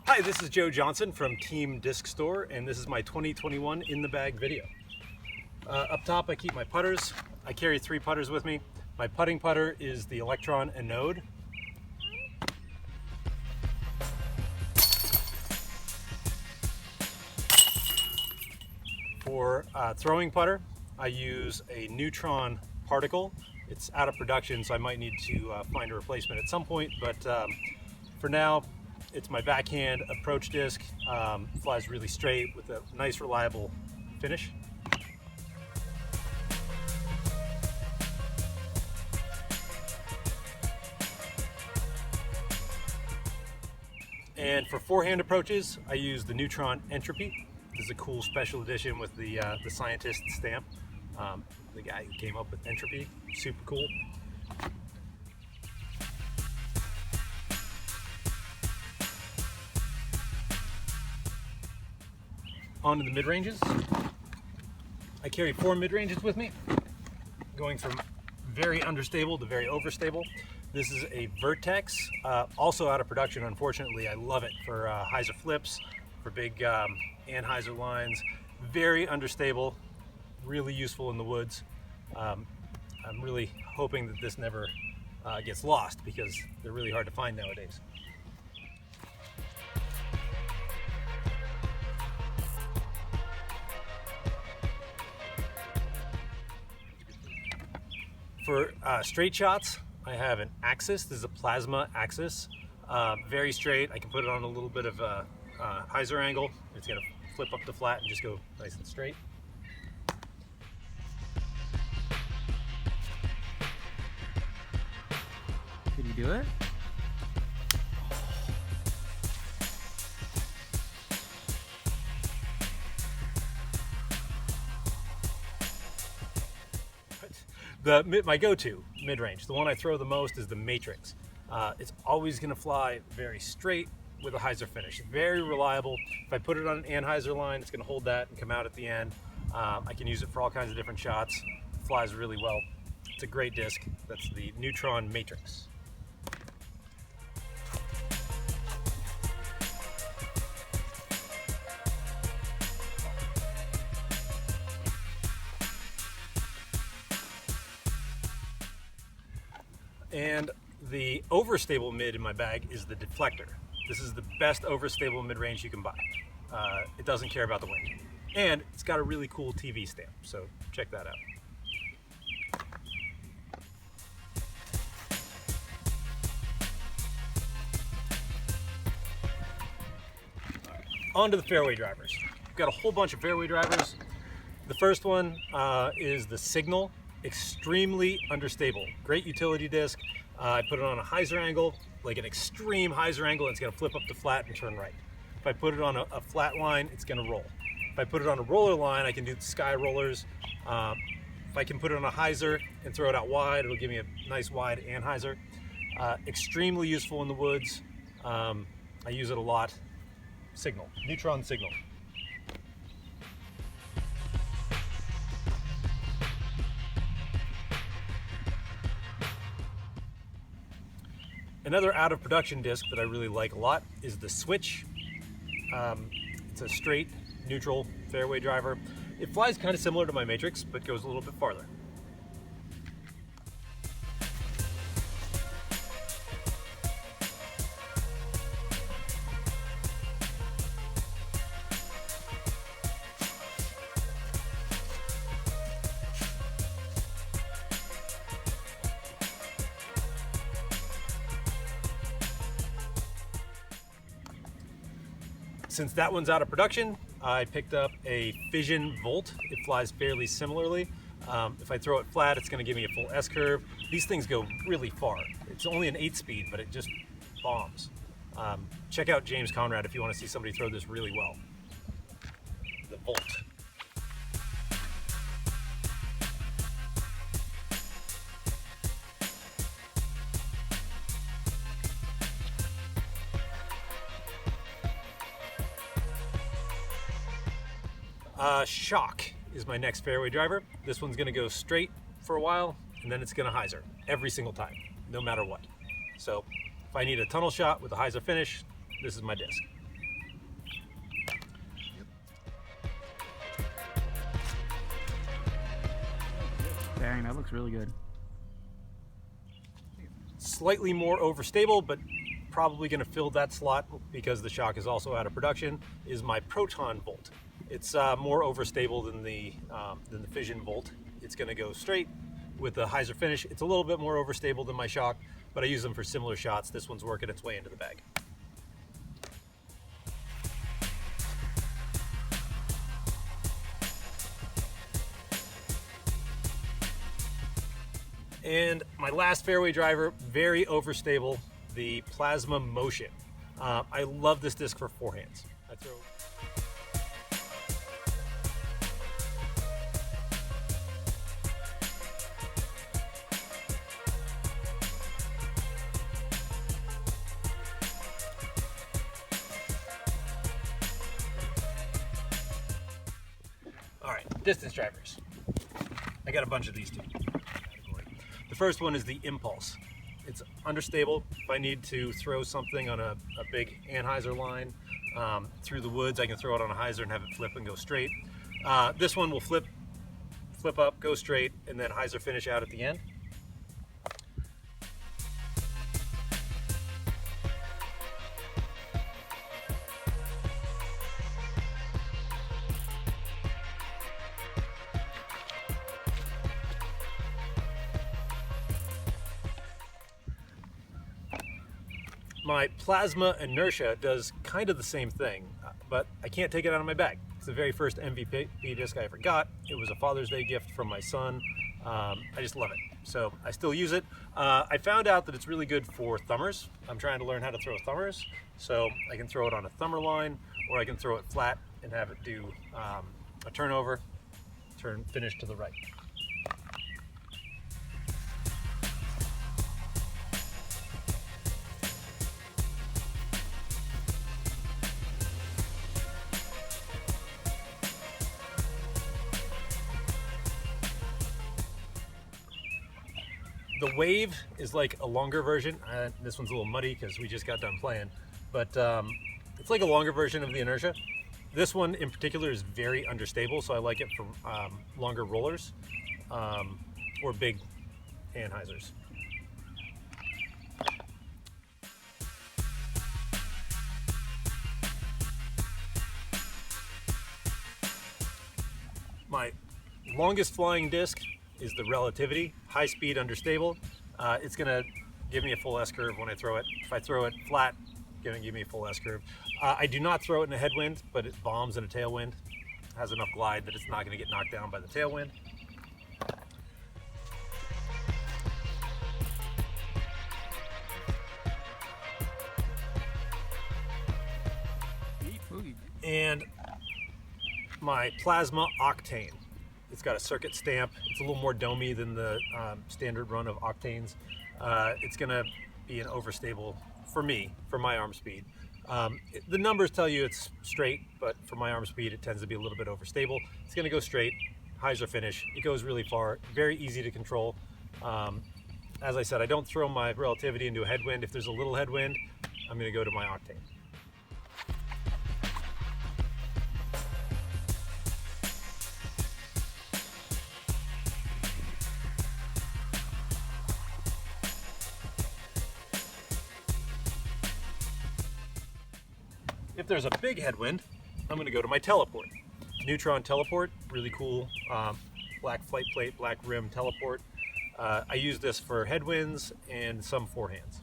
Hi, this is Joe Johnson from Team Disc Store, and this is my 2021 in the bag video. Up top I keep my putters. I carry 3 putters with me. My putting putter is the Electron Anode. For throwing putter, I use a Neutron particle. It's out of production, so I might need to find a replacement at some point, but for now, it's my backhand approach disc. Flies really straight with a nice, reliable finish. And for forehand approaches, I use the Neutron Entropy. This is a cool special edition with the scientist stamp. The guy who came up with Entropy, super cool. On to the mid-ranges. I carry 4 mid-ranges with me, going from very understable to very overstable. This is a Vertex, also out of production, unfortunately. I love it for Hyzer flips, for big Hyzer lines. Very understable, really useful in the woods. I'm really hoping that this never gets lost because they're really hard to find nowadays. For straight shots, I have an Axis. This is a plasma Axis. Very straight. I can put it on a little bit of a Hyzer angle. It's going to flip up to flat and just go nice and straight. Did you do it? My go-to mid-range, the one I throw the most, is the Matrix. It's always going to fly very straight with a Hyzer finish. Very reliable. If I put it on an Hyzer line, it's going to hold that and come out at the end. I can use it for all kinds of different shots. It flies really well. It's a great disc. That's the Neutron Matrix. And the overstable mid in my bag is the Deflector. This is the best overstable mid-range you can buy. It doesn't care about the wind. And it's got a really cool TV stamp, so check that out. On to the fairway drivers. I've got a whole bunch of fairway drivers. The first one is the Signal. Extremely understable. Great utility disc. I put it on a Hyzer angle, like an extreme Hyzer angle, and it's going to flip up to flat and turn right. If I put it on a flat line, it's going to roll. If I put it on a roller line, I can do sky rollers. If I can put it on a Hyzer and throw it out wide, it'll give me a nice wide Hyzer. Extremely useful in the woods. I use it a lot. Signal, Neutron Signal. Another out of production disc that I really like a lot is the Switch. It's a straight neutral fairway driver. It flies kind of similar to my Matrix, but goes a little bit farther. Since that one's out of production, I picked up a Fission Volt. It flies fairly similarly. If I throw it flat, it's going to give me a full S-curve. These things go really far. It's only an 8-speed, but it just bombs. Check out James Conrad if you want to see somebody throw this really well. The Volt. Shock is my next fairway driver. This one's going to go straight for a while, and then it's going to Hyzer every single time, no matter what. So if I need a tunnel shot with a Hyzer finish, this is my disc. bearing. That looks really good. Slightly more overstable, but probably going to fill that slot because the shock is also out of production, is my Proton Bolt. It's more overstable than the Fission Volt. It's going to go straight with the Hyzer finish. It's a little bit more overstable than my shock, but I use them for similar shots. This one's working its way into the bag. And my last fairway driver, very overstable, the Plasma Motion. I love this disc for forehands. I throw. All right, distance drivers. I got a bunch of these too. The first one is the Impulse. It's understable. If I need to throw something on a big Hyzer line through the woods, I can throw it on a Hyzer and have it flip and go straight. This one will flip up, go straight, and then Hyzer finish out at the end. My Plasma Inertia does kind of the same thing, but I can't take it out of my bag. It's the very first MVP disc I ever got. It was a Father's Day gift from my son. I just love it. So I still use it. I found out that it's really good for thumbers. I'm trying to learn how to throw thumbers. So I can throw it on a thumber line, or I can throw it flat and have it do a turnover, finish to the right. The Wave is like a longer version. This one's a little muddy because we just got done playing, but it's like a longer version of the Inertia. This one in particular is very understable, so I like it for longer rollers or big Hyzers. My longest flying disc is the Relativity, high speed, understable. It's gonna give me a full S-curve when I throw it. If I throw it flat, it's gonna give me a full S-curve. I do not throw it in a headwind, but it bombs in a tailwind. It has enough glide that it's not gonna get knocked down by the tailwind. And my Plasma Octane. It's got a circuit stamp. It's a little more domey than the standard run of Octanes. It's gonna be an overstable for me, for my arm speed. The numbers tell you it's straight, but for my arm speed, it tends to be a little bit overstable. It's gonna go straight, Hyzer finish. It goes really far, very easy to control. As I said, I don't throw my Relativity into a headwind. If there's a little headwind, I'm gonna go to my Octane. If there's a big headwind, I'm going to go to my Teleport. Neutron Teleport, really cool black flight plate, black rim teleport. I use this for headwinds and some forehands.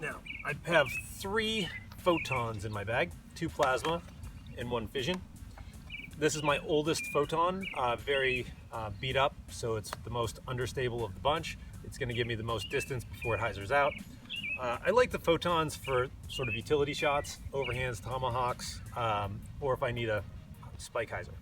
Now, I have 3 Photons in my bag, 2 Plasma and 1 Fission. This is my oldest Photon, very beat up, so it's the most understable of the bunch. It's going to give me the most distance before it Hyzers out. I like the Photons for sort of utility shots, overhands, tomahawks, or if I need a spike Hyzer.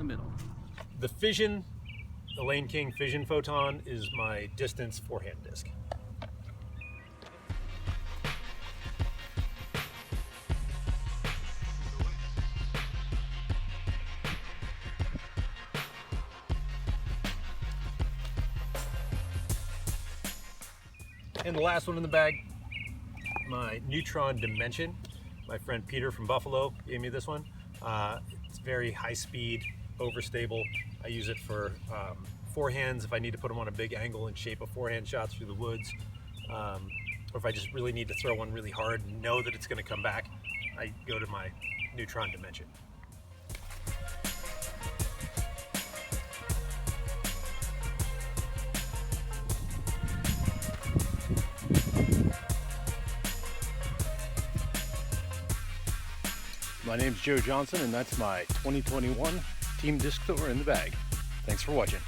middle. The Fission, the Lane King Fission Photon is my distance forehand disc. And the last one in the bag, my Neutron Dimension. My friend Peter from Buffalo gave me this one. It's very high speed, overstable. I use it for forehands if I need to put them on a big angle and shape a forehand shot through the woods. Or if I just really need to throw one really hard and know that it's going to come back, I go to my Neutron Dimension. My name's Joe Johnson, and that's my 2021 Team Disc Tour in the bag. Thanks for watching.